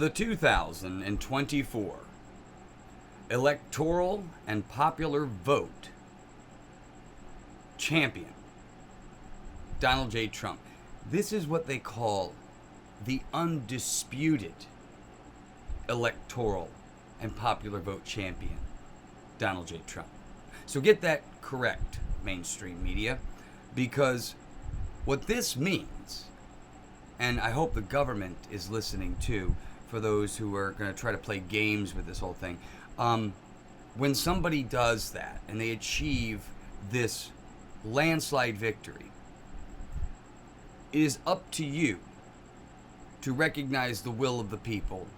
The 2024 electoral and popular vote champion, Donald J. Trump. This is what they call the undisputed electoral and popular vote champion, Donald J. Trump. So get that correct, mainstream media, because what this means, and I hope the government is listening too, for those who are going to try to play games with this whole thing, when somebody does that and they achieve this landslide victory, it is up to you to recognize the will of the people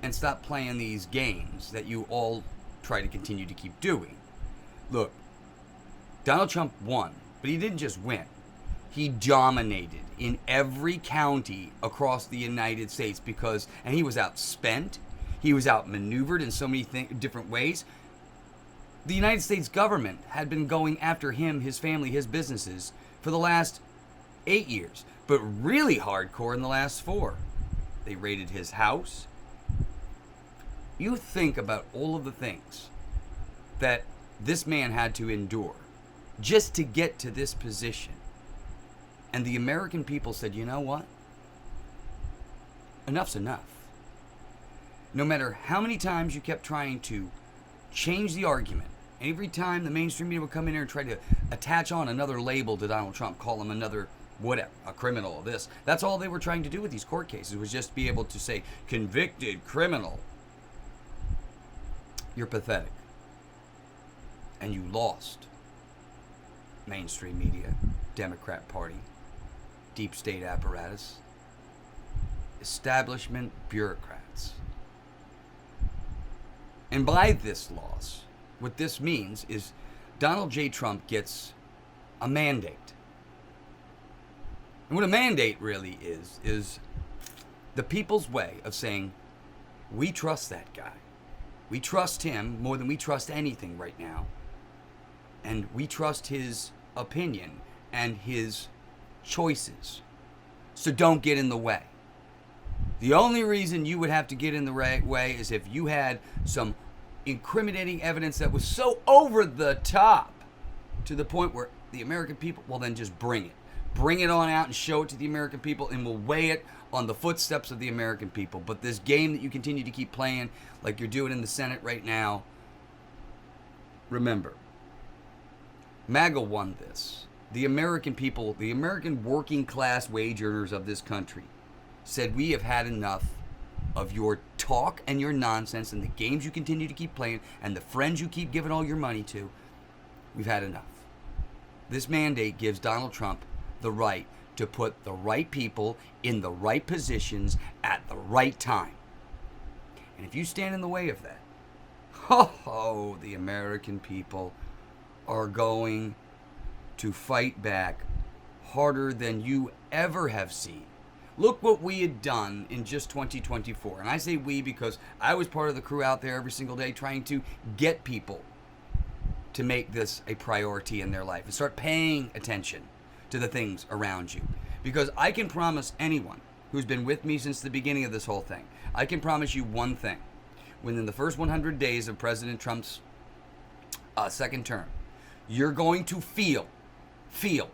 and stop playing these games that you all try to continue to keep doing. Look, Donald Trump won, but he didn't just win. He dominated in every county across the United States and he was outspent. He was outmaneuvered in so many different ways. The United States government had been going after him, his family, his businesses for the last 8 years, but really hardcore in the last 4. They raided his house. You think about all of the things that this man had to endure just to get to this position. And the American people said, you know what? Enough's enough. No matter how many times you kept trying to change the argument, every time the mainstream media would come in here and try to attach on another label to Donald Trump, call him another whatever, a criminal, this. That's all they were trying to do with these court cases, was just be able to say, convicted criminal. You're pathetic. And you lost. Mainstream media, Democrat Party, deep state apparatus, establishment bureaucrats. And by this loss, what this means is Donald J. Trump gets a mandate. And what a mandate really is the people's way of saying, we trust that guy. We trust him more than we trust anything right now. And we trust his opinion and his choices. So don't get in the way. The only reason you would have to get in the way is if you had some incriminating evidence that was so over the top to the point where the American people, well, then just bring it. Bring it on out and show it to the American people, and we'll weigh it on the footsteps of the American people. But this game that you continue to keep playing like you're doing in the Senate right now, remember, MAGA won this. The American people, the American working class wage earners of this country said, we have had enough of your talk and your nonsense and the games you continue to keep playing and the friends you keep giving all your money to. We've had enough. This mandate gives Donald Trump the right to put the right people in the right positions at the right time. And if you stand in the way of that, the American people are going to fight back harder than you ever have seen. Look what we had done in just 2024. And I say we because I was part of the crew out there every single day trying to get people to make this a priority in their life and start paying attention to the things around you. Because I can promise anyone who's been with me since the beginning of this whole thing, I can promise you one thing. Within the first 100 days of President Trump's second term, you're going to feel, you're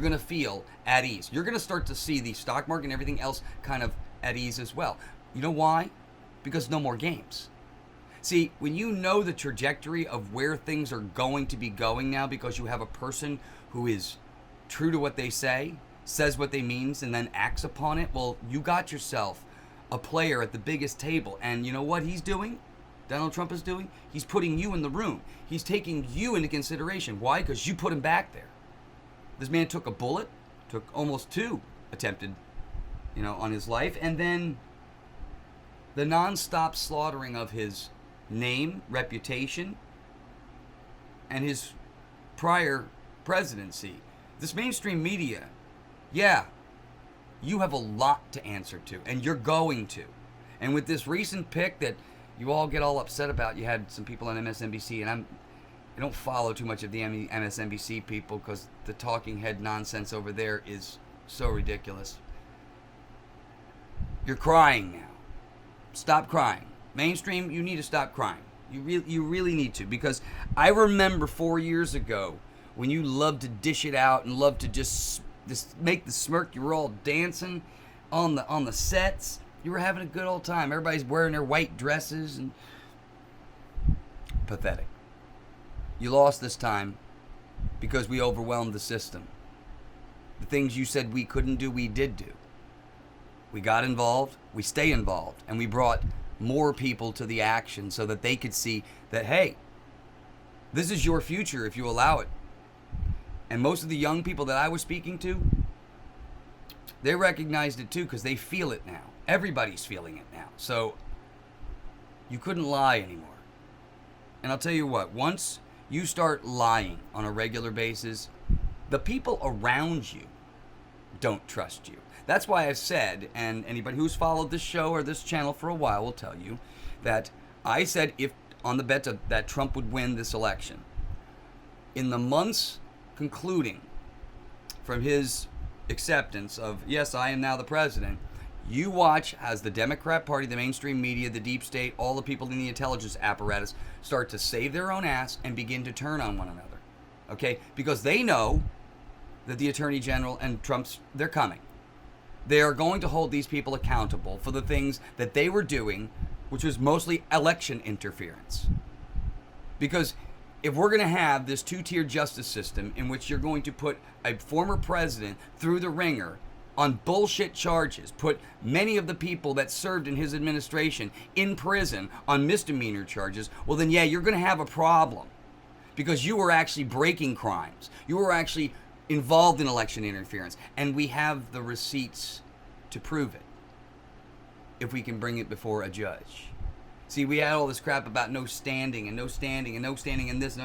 going to feel at ease. You're going to start to see the stock market and everything else kind of at ease as well. You know why? Because no more games. See, when you know the trajectory of where things are going to be going now, because you have a person who is true to what they say, says what they means, and then acts upon it, well, you got yourself a player at the biggest table. And you know what he's doing? Donald Trump is doing? He's putting you in the room. He's taking you into consideration. Why? Because you put him back there. This man took a bullet, took almost 2 attempted, on his life, and then the nonstop slaughtering of his name, reputation, and his prior presidency. This mainstream media, yeah, you have a lot to answer to, and you're going to. And with this recent pick that you all get all upset about, you had some people on MSNBC, and I don't follow too much of the MSNBC people because the talking head nonsense over there is so ridiculous. You're crying now. Stop crying. Mainstream, you need to stop crying. You really need to, because I remember 4 years ago when you loved to dish it out and loved to just make the smirk. You were all dancing on the sets. You were having a good old time. Everybody's wearing their white dresses and pathetic. You lost this time because we overwhelmed the system. The things you said we couldn't do, we did do. We got involved, we stay involved, and we brought more people to the action so that they could see that, hey, this is your future if you allow it. And most of the young people that I was speaking to, they recognized it too, because they feel it now. Everybody's feeling it now. So you couldn't lie anymore. And I'll tell you what, once you start lying on a regular basis, the people around you don't trust you. That's why I've said, and anybody who's followed this show or this channel for a while will tell you, that I said if on the bet that Trump would win this election, in the months concluding from his acceptance of, yes, I am now the president, you watch as the Democrat Party, the mainstream media, the deep state, all the people in the intelligence apparatus start to save their own ass and begin to turn on one another. Okay? Because they know that the Attorney General and they're coming. They are going to hold these people accountable for the things that they were doing, which was mostly election interference. Because if we're going to have this two-tier justice system in which you're going to put a former president through the ringer on bullshit charges, put many of the people that served in his administration in prison on misdemeanor charges, well then, yeah, you're going to have a problem. Because you were actually breaking crimes. You were actually involved in election interference. And we have the receipts to prove it, if we can bring it before a judge. See, we had all this crap about no standing and no standing and no standing and this.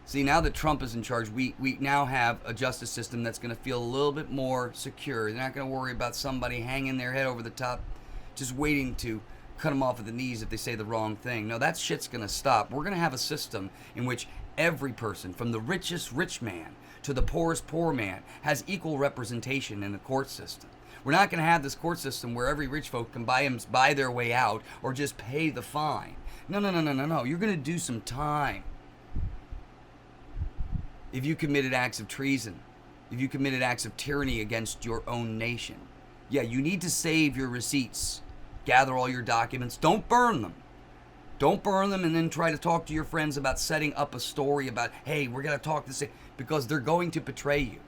See, now that Trump is in charge, we now have a justice system that's going to feel a little bit more secure. They're not going to worry about somebody hanging their head over the top, just waiting to cut them off at the knees if they say the wrong thing. No, that shit's going to stop. We're going to have a system in which every person, from the richest rich man to the poorest poor man, has equal representation in the court system. We're not going to have this court system where every rich folk can buy their way out or just pay the fine. No. You're going to do some time. If you committed acts of treason, if you committed acts of tyranny against your own nation, yeah, you need to save your receipts. Gather all your documents. Don't burn them. Don't burn them and then try to talk to your friends about setting up a story about, hey, we're going to talk this, because they're going to betray you.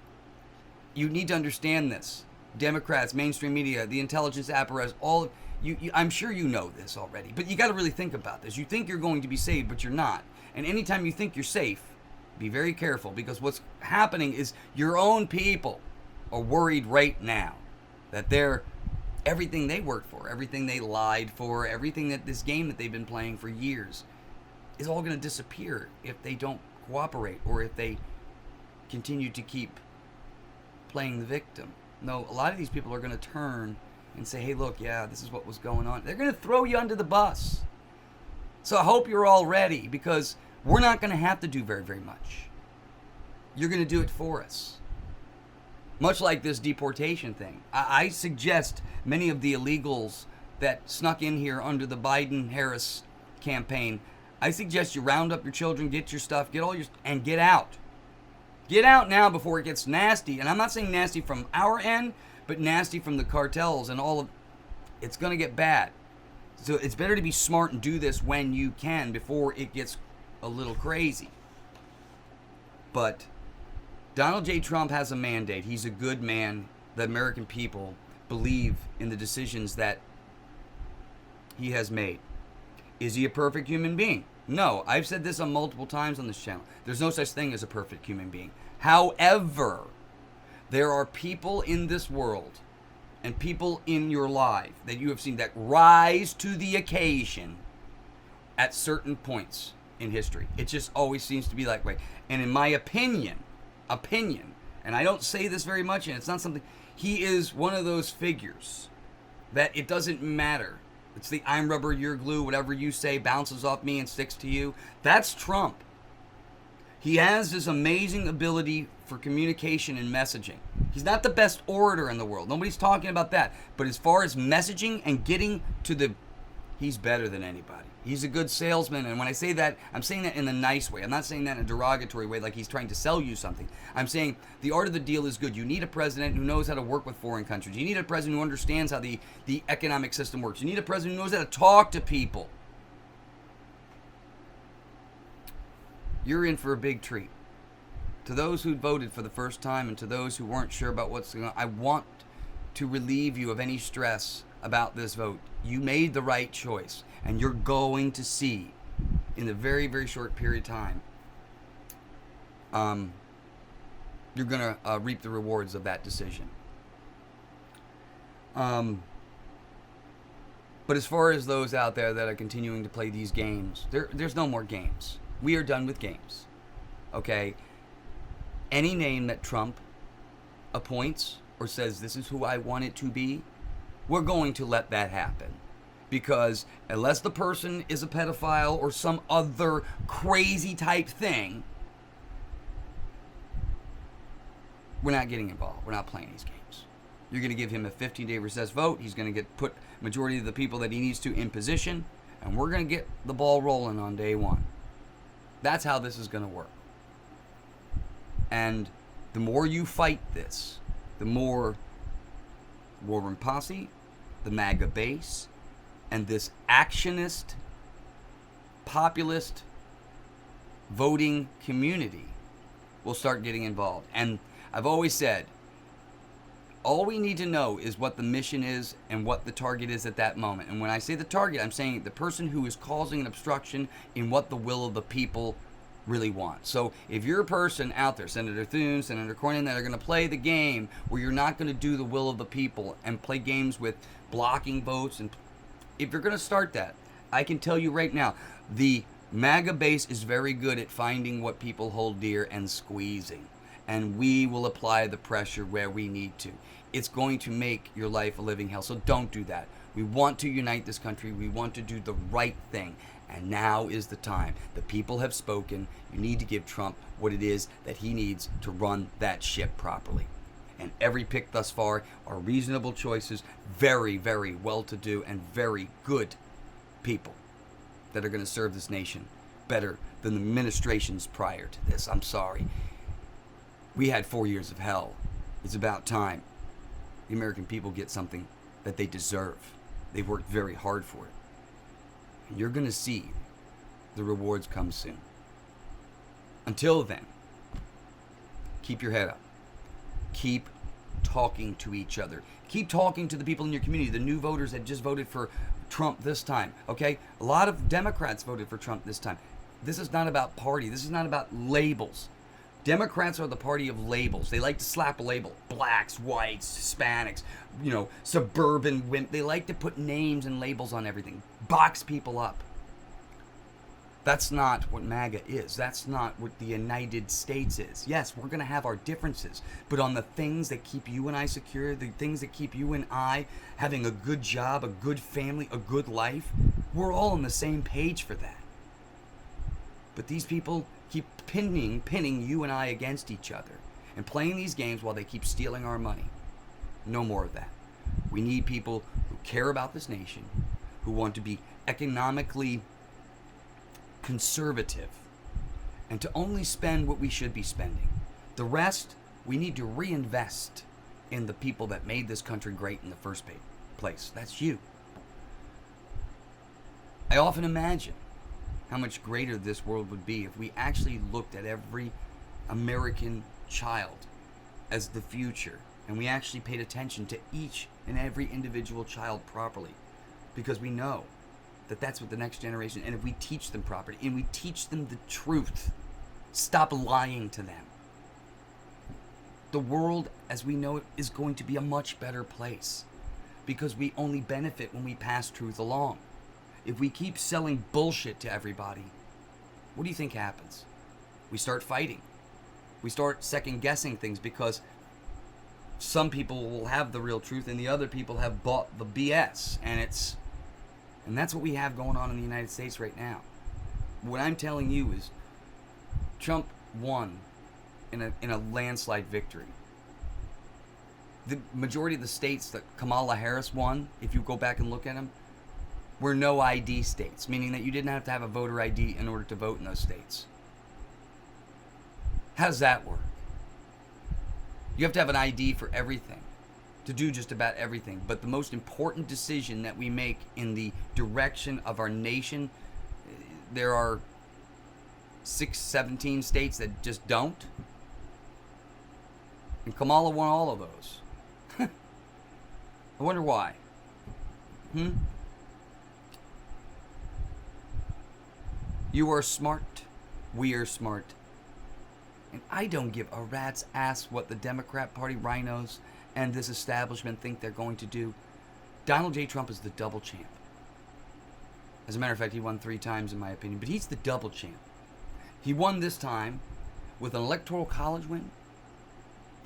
You need to understand this. Democrats, mainstream media, the intelligence apparatus, all you I'm sure you know this already, but you got to really think about this. You think you're going to be saved, but you're not. And anytime you think you're safe, be very careful, because what's happening is your own people are worried right now that everything they worked for, everything they lied for, everything that this game that they've been playing for years is all going to disappear if they don't cooperate or if they continue to keep playing the victim. No, a lot of these people are going to turn and say, hey, look, yeah, this is what was going on. They're going to throw you under the bus. So I hope you're all ready, because we're not going to have to do very, very much. You're going to do it for us. Much like this deportation thing. I suggest many of the illegals that snuck in here under the Biden-Harris campaign, I suggest you round up your children, get your stuff, and get out. Get out now before it gets nasty. And I'm not saying nasty from our end, but nasty from the cartels and all of it's going to get bad. So it's better to be smart and do this when you can before it gets a little crazy. But Donald J. Trump has a mandate. He's a good man. The American people believe in the decisions that he has made. Is he a perfect human being? No. I've said this on multiple times on this channel. There's no such thing as a perfect human being. However, there are people in this world and people in your life that you have seen that rise to the occasion at certain points in history. It just always seems to be that way. And in my opinion, and I don't say this very much, and it's not something, he is one of those figures that it doesn't matter. It's the I'm rubber, you're glue, whatever you say bounces off me and sticks to you. That's Trump. He has this amazing ability for communication and messaging. He's not the best orator in the world. Nobody's talking about that. But as far as messaging and getting to the... He's better than anybody. He's a good salesman. And when I say that, I'm saying that in a nice way. I'm not saying that in a derogatory way like he's trying to sell you something. I'm saying the art of the deal is good. You need a president who knows how to work with foreign countries. You need a president who understands how the economic system works. You need a president who knows how to talk to people. You're in for a big treat. To those who voted for the first time and to those who weren't sure about what's going on, I want to relieve you of any stress about this vote. You made the right choice, and you're going to see in a very, very short period of time, you're going to reap the rewards of that decision. But as far as those out there that are continuing to play these games, there's no more games. We are done with games. Okay? Any name that Trump appoints or says this is who I want it to be, we're going to let that happen. Because unless the person is a pedophile or some other crazy type thing, we're not getting involved. We're not playing these games. You're going to give him a 15-day recess vote. He's going to put majority of the people that he needs to in position, and we're going to get the ball rolling on day one. That's how this is going to work. And the more you fight this, the more Warren Posse, the MAGA base, and this actionist, populist voting community will start getting involved. And I've always said, all we need to know is what the mission is and what the target is at that moment. And when I say the target, I'm saying the person who is causing an obstruction in what the will of the people really want. So if you're a person out there, Senator Thune, Senator Cornyn, that are going to play the game where you're not going to do the will of the people and play games with blocking votes, and if you're going to start that, I can tell you right now, the MAGA base is very good at finding what people hold dear and squeezing. And we will apply the pressure where we need to. It's going to make your life a living hell. So don't do that. We want to unite this country. We want to do the right thing. And now is the time. The people have spoken. You need to give Trump what it is that he needs to run that ship properly. And every pick thus far are reasonable choices, very, very well-to-do and very good people that are going to serve this nation better than the administrations prior to this. I'm sorry. We had 4 years of hell. It's about time the American people get something that they deserve. They've worked very hard for it. And you're going to see the rewards come soon. Until then, keep your head up. Keep talking to each other. Keep talking to the people in your community, the new voters that just voted for Trump this time, okay? A lot of Democrats voted for Trump this time. This is not about party. This is not about labels. Democrats are the party of labels. They like to slap a label. Blacks, whites, Hispanics, suburban women. They like to put names and labels on everything. Box people up. That's not what MAGA is. That's not what the United States is. Yes, we're going to have our differences. But on the things that keep you and I secure, the things that keep you and I having a good job, a good family, a good life, we're all on the same page for that. But these people keep pinning you and I against each other and playing these games while they keep stealing our money. No more of that. We need people who care about this nation, who want to be economically conservative, and to only spend what we should be spending. The rest, we need to reinvest in the people that made this country great in the first place. That's you. I often imagine how much greater this world would be if we actually looked at every American child as the future, and we actually paid attention to each and every individual child properly, because we know that that's what the next generation, and if we teach them properly and we teach them the truth, stop lying to them, the world as we know it is going to be a much better place, because we only benefit when we pass truth along. If we keep selling bullshit to everybody, what do you think happens? We start fighting. We start second guessing things because some people will have the real truth and the other people have bought the BS. And that's what we have going on in the United States right now. What I'm telling you is Trump won in a landslide victory. The majority of the states that Kamala Harris won, if you go back and look at them, were no ID states, meaning that you didn't have to have a voter ID in order to vote in those states. How does that work? You have to have an ID for everything, to do just about everything. But the most important decision that we make in the direction of our nation, there are 17 states that just don't. And Kamala won all of those. I wonder why. You are smart. We are smart. And I don't give a rat's ass what the Democrat Party rhinos and this establishment think they're going to do. Donald J. Trump is the double champ. As a matter of fact, he won 3 times in my opinion, but he's the double champ. He won this time with an electoral college win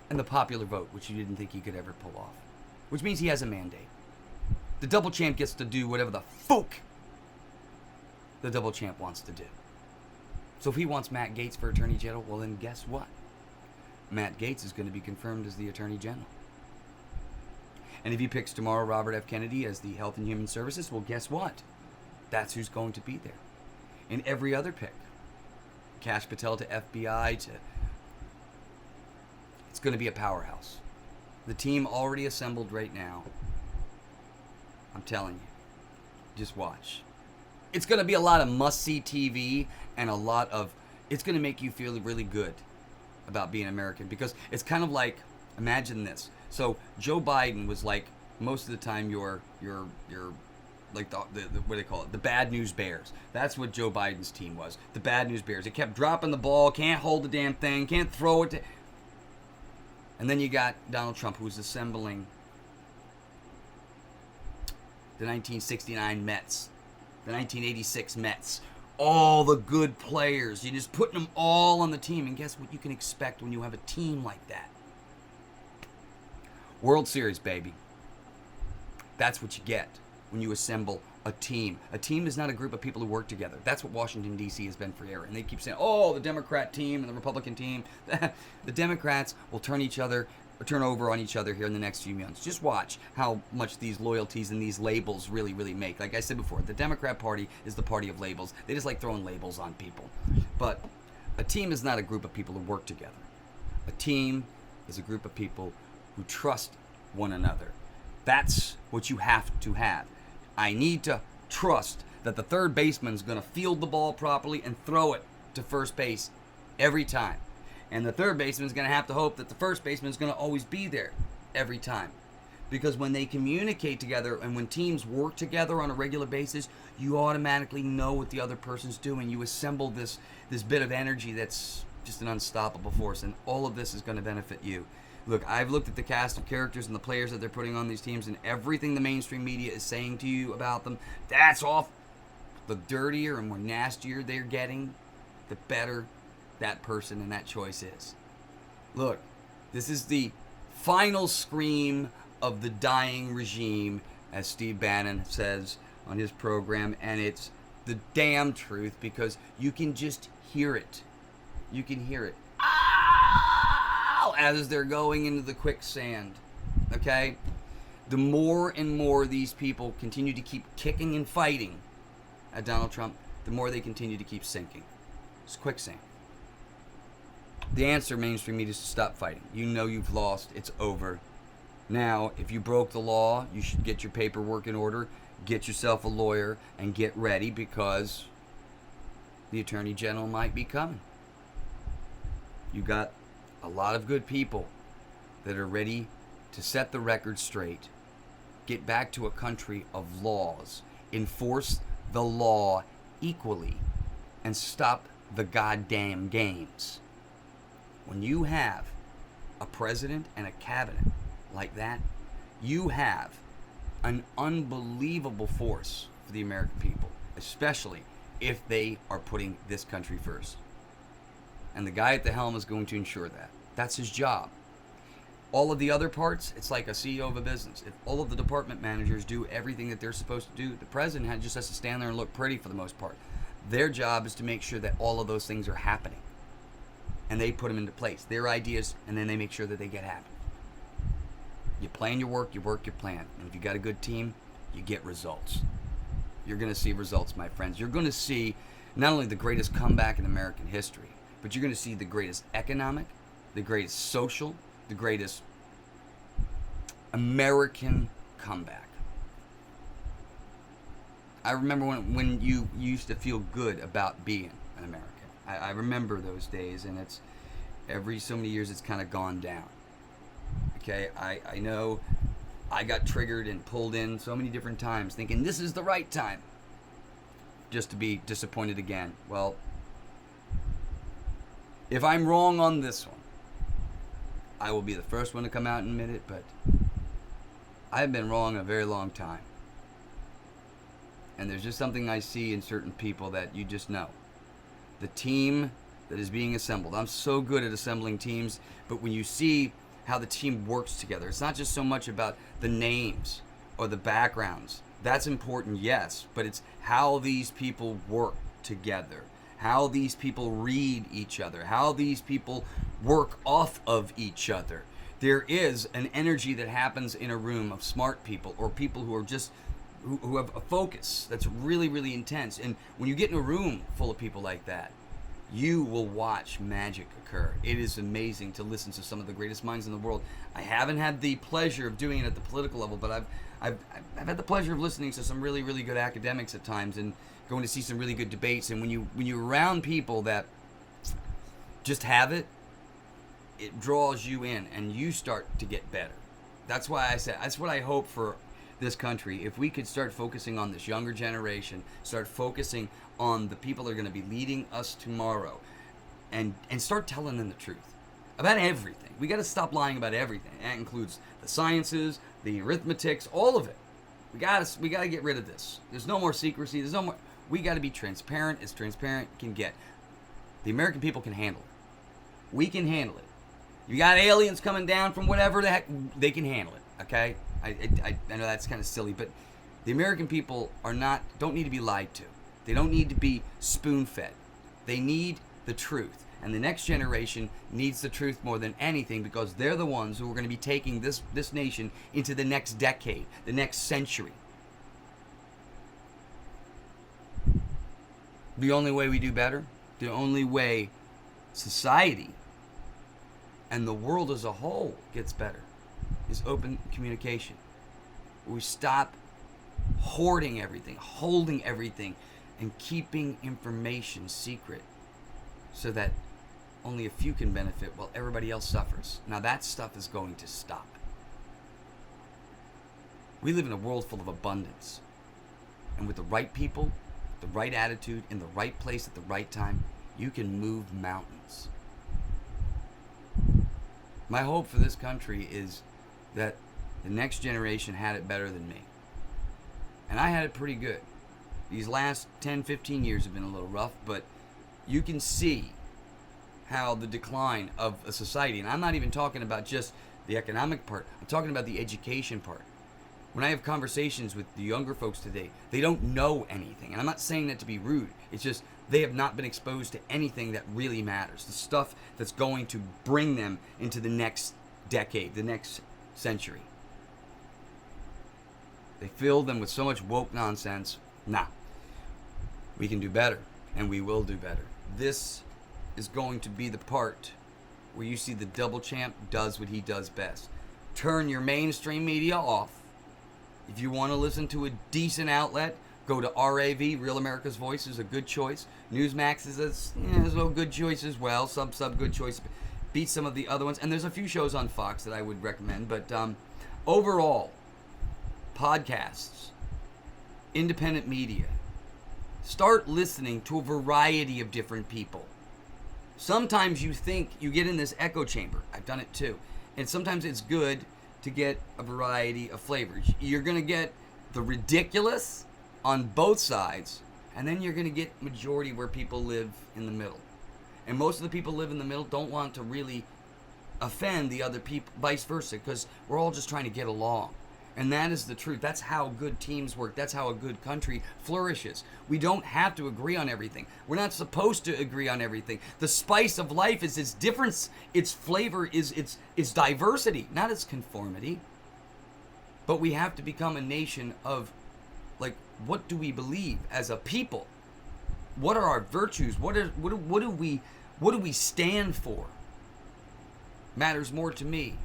and the popular vote, which you didn't think he could ever pull off. Which means he has a mandate. The double champ gets to do whatever the fuck the double champ wants to do. So if he wants Matt Gaetz for Attorney General, well then guess what? Matt Gaetz is going to be confirmed as the Attorney General. And if he picks tomorrow Robert F. Kennedy as the Health and Human Services, well guess what? That's who's going to be there. In every other pick, Kash Patel to FBI to... It's going to be a powerhouse. The team already assembled right now. I'm telling you. Just watch. It's going to be a lot of must-see TV and a lot of... It's going to make you feel really good about being American, because it's kind of like, imagine this. So Joe Biden was like, most of the time you're like the what do they call it? The bad news bears. That's what Joe Biden's team was. The bad news bears. It kept dropping the ball, can't hold the damn thing, can't throw it. And then you got Donald Trump, who's assembling the 1969 Mets, the 1986 Mets, all the good players. You're just putting them all on the team. And guess what you can expect when you have a team like that? World Series, baby. That's what you get when you assemble a team. A team is not a group of people who work together. That's what Washington, D.C. has been forever. And they keep saying, oh, the Democrat team and the Republican team. The Democrats will turn over on each other here in the next few months. Just watch how much these loyalties and these labels really, really make. Like I said before, the Democrat Party is the party of labels. They just like throwing labels on people. But a team is not a group of people who work together. A team is a group of people who trust one another. That's what you have to have. I need to trust that the third baseman's going to field the ball properly and throw it to first base every time. And the third baseman's going to have to hope that the first baseman's going to always be there every time. Because when they communicate together and when teams work together on a regular basis, you automatically know what the other person's doing. You assemble this bit of energy that's just an unstoppable force. And all of this is going to benefit you. Look, I've looked at the cast of characters and the players that they're putting on these teams, and everything the mainstream media is saying to you about them, that's off. The dirtier and more nastier they're getting, the better that person and that choice is. Look, this is the final scream of the dying regime, as Steve Bannon says on his program, and it's the damn truth, because you can just hear it. You can hear it. As they're going into the quicksand. Okay? The more and more these people continue to keep kicking and fighting at Donald Trump, the more they continue to keep sinking. It's quicksand. The answer, mainstream media, is to stop fighting. You know you've lost. It's over. Now, if you broke the law, you should get your paperwork in order, get yourself a lawyer, and get ready, because the Attorney General might be coming. You got a lot of good people that are ready to set the record straight, get back to a country of laws, enforce the law equally, and stop the goddamn games. When you have a president and a cabinet like that, you have an unbelievable force for the American people, especially if they are putting this country first. And the guy at the helm is going to ensure that. That's his job. All of the other parts, it's like a CEO of a business. If all of the department managers do everything that they're supposed to do, the president just has to stand there and look pretty for the most part. Their job is to make sure that all of those things are happening. and they put them into place. Their ideas, and then they make sure that they get happen. You plan your work, you work your plan. And if you got a good team, you get results. You're going to see results, my friends. You're going to see not only the greatest comeback in American history, but you're going to see the greatest economic, the greatest social, the greatest American comeback. I remember when you used to feel good about being an American. I remember those days, and it's every so many years it's kind of gone down. Okay, I know I got triggered and pulled in so many different times thinking this is the right time, just to be disappointed again. Well, if I'm wrong on this one, I will be the first one to come out and admit it, but I've been wrong a very long time. And there's just something I see in certain people that you just know. The team that is being assembled. I'm so good at assembling teams, but when you see how the team works together, it's not just so much about the names or the backgrounds. That's important, yes, but it's how these people work together, how these people read each other, how these people work off of each other. There is an energy that happens in a room of smart people or people who are just who have a focus that's really, really intense. And when you get in a room full of people like that, you will watch magic occur. It is amazing to listen to some of the greatest minds in the world. I haven't had the pleasure of doing it at the political level, but I've had the pleasure of listening to some really, really good academics at times and going to see some really good debates. And when you're around people that just have it, it draws you in and you start to get better. That's why I said, that's what I hope for this country. If we could start focusing on this younger generation, start focusing on the people that are going to be leading us tomorrow, and start telling them the truth about everything. We got to stop lying about everything. That includes the sciences, the arithmetics, all of it. We got to get rid of this. There's no more secrecy. There's no more. We got to be transparent as transparent can get. The American people can handle it. We can handle it. You got aliens coming down from whatever the heck, they can handle it. Okay. I know that's kind of silly, but the American people don't need to be lied to. They don't need to be spoon-fed. They need the truth. And the next generation needs the truth more than anything because they're the ones who are going to be taking this nation into the next decade, the next century. The only way we do better, the only way society and the world as a whole gets better is open communication. We stop hoarding everything, holding everything, and keeping information secret so that only a few can benefit while everybody else suffers. Now that stuff is going to stop. We live in a world full of abundance. And with the right people, the right attitude, in the right place at the right time, you can move mountains. My hope for this country is that the next generation had it better than me. And I had it pretty good. These last 10, 15 years have been a little rough, but you can see how the decline of a society, and I'm not even talking about just the economic part, I'm talking about the education part. When I have conversations with the younger folks today, they don't know anything. And I'm not saying that to be rude. It's just they have not been exposed to anything that really matters. The stuff that's going to bring them into the next decade, the next century. They fill them with so much woke nonsense. Nah. We can do better, and we will do better. This is going to be the part where you see the double champ does what he does best. Turn your mainstream media off. If you want to listen to a decent outlet, go to RAV, Real America's Voice is a good choice. Newsmax is a good choice as well. Sub good choice. Beats some of the other ones. And there's a few shows on Fox that I would recommend. But overall, podcasts, independent media, start listening to a variety of different people. Sometimes you think you get in this echo chamber. I've done it too. And sometimes it's good to get a variety of flavors. You're going to get the ridiculous on both sides, and then you're going to get majority where people live in the middle. And most of the people live in the middle don't want to really offend the other people, vice versa, because we're all just trying to get along. And that is the truth. That's how good teams work. That's how a good country flourishes. We don't have to agree on everything. We're not supposed to agree on everything. The spice of life is its difference. Its flavor is its diversity, not its conformity. But we have to become a nation of, like, what do we believe as a people? What are our virtues? What do we stand for? Matters more to me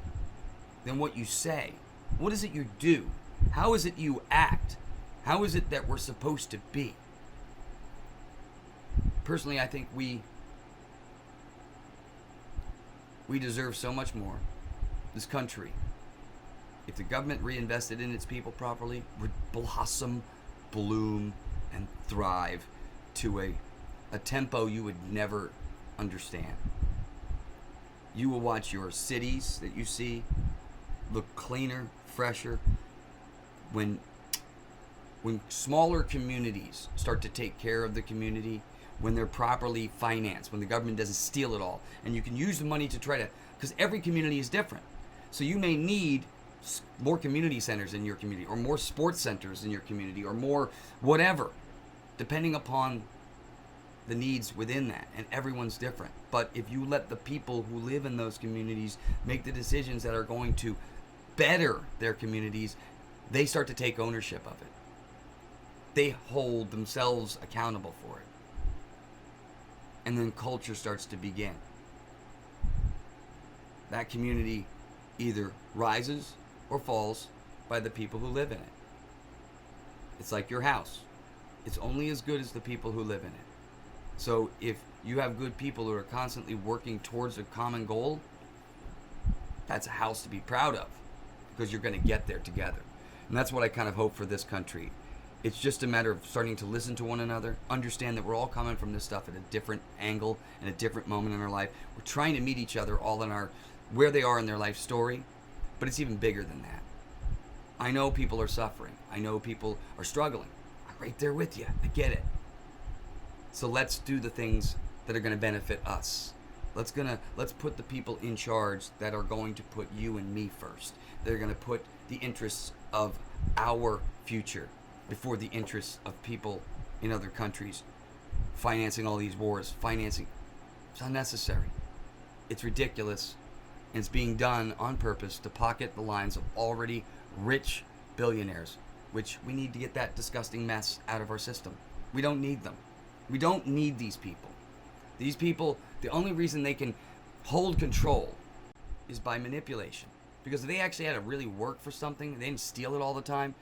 than what you say. What is it you do? How is it you act? How is it that we're supposed to be? Personally, I think we deserve so much more. This country, if the government reinvested in its people properly, would blossom, bloom, and thrive to a tempo you would never understand. You will watch your cities that you see look cleaner, fresher, when smaller communities start to take care of the community, when they're properly financed, when the government doesn't steal it all, and you can use the money to try to, because every community is different. So you may need more community centers in your community, or more sports centers in your community, or more whatever, depending upon the needs within that, and everyone's different. But if you let the people who live in those communities make the decisions that are going to better their communities, they start to take ownership of it. They hold themselves accountable for it. And then culture starts to begin. That community either rises or falls by the people who live in it. It's like your house. It's only as good as the people who live in it. So if you have good people who are constantly working towards a common goal, that's a house to be proud of, because you're going to get there together. And that's what I kind of hope for this country. It's just a matter of starting to listen to one another, understand that we're all coming from this stuff at a different angle and a different moment in our life. We're trying to meet each other all in where they are in their life story, but it's even bigger than that. I know people are suffering. I know people are struggling. I'm right there with you. I get it. So let's do the things that are going to benefit us. Let's put the people in charge that are going to put you and me first. They're going to put the interests of our future before the interests of people in other countries. Financing all these wars, it's unnecessary. It's ridiculous. And it's being done on purpose to pocket the lines of already rich billionaires, which we need to get that disgusting mess out of our system. We don't need them. We don't need these people. These people, the only reason they can hold control is by manipulation. Because if they actually had to really work for something, they didn't steal it all the time,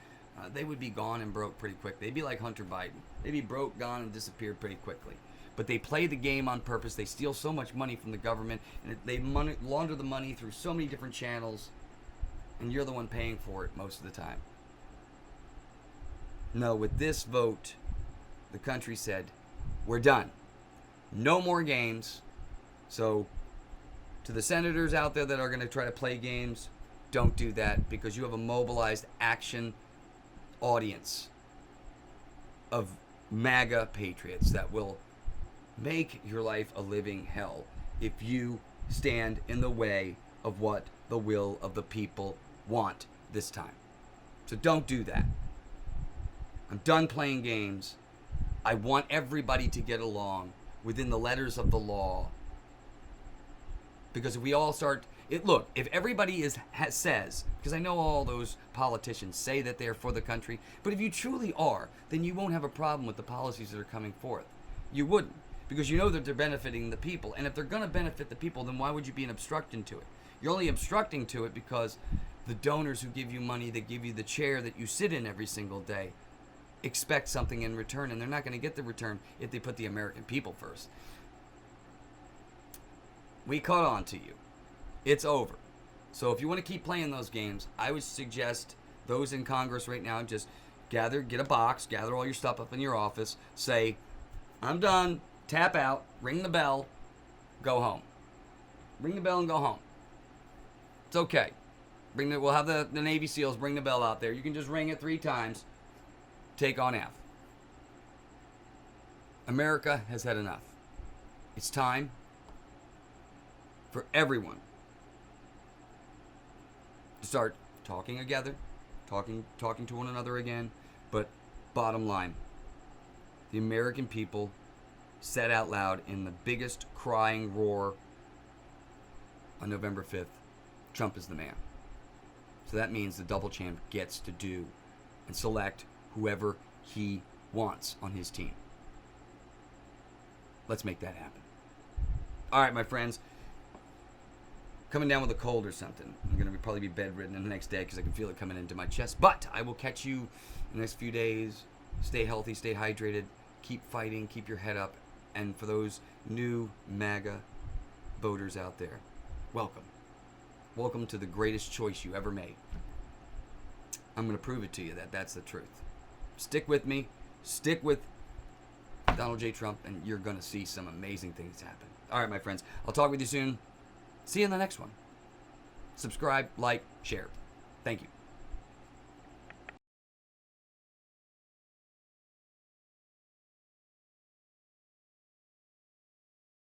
they would be gone and broke pretty quick. They'd be like Hunter Biden. They'd be broke, gone, and disappeared pretty quickly. But they play the game on purpose. They steal so much money from the government, and they launder the money through so many different channels, and you're the one paying for it most of the time. No, with this vote, the country said, we're done. No more games. So to the senators out there that are going to try to play games, don't do that, because you have a mobilized action audience of MAGA patriots that will make your life a living hell if you stand in the way of what the will of the people want this time. So don't do that. I'm done playing games. I want everybody to get along within the letters of the law. Because if we all start... Look, if everybody says, because I know all those politicians say that they're for the country, but if you truly are, then you won't have a problem with the policies that are coming forth. You wouldn't, because you know that they're benefiting the people. And if they're going to benefit the people, then why would you be an obstruction to it? You're only obstructing to it because the donors who give you money, that give you the chair that you sit in every single day, expect something in return, and they're not going to get the return if they put the American people first. We caught on to you. It's over. So if you want to keep playing those games, I would suggest those in Congress right now just get a box, gather all your stuff up in your office, say, I'm done, tap out, ring the bell, go home. Ring the bell and go home. It's okay. We'll have the Navy SEALs bring the bell out there. You can just ring it 3 times. Take on F. America has had enough. It's time for everyone to start talking together, talking to one another again. But bottom line, the American people said out loud in the biggest crying roar on November 5th, Trump is the man. So that means the double champ gets to do and select whoever he wants on his team. Let's make that happen. All right, my friends. Coming down with a cold or something. I'm going to probably be bedridden in the next day because I can feel it coming into my chest. But I will catch you in the next few days. Stay healthy, stay hydrated, keep fighting, keep your head up. And for those new MAGA voters out there, welcome. Welcome to the greatest choice you ever made. I'm going to prove it to you that that's the truth. Stick with me. Stick with Donald J. Trump, and you're going to see some amazing things happen. All right, my friends. I'll talk with you soon. See you in the next one. Subscribe, like, share. Thank you.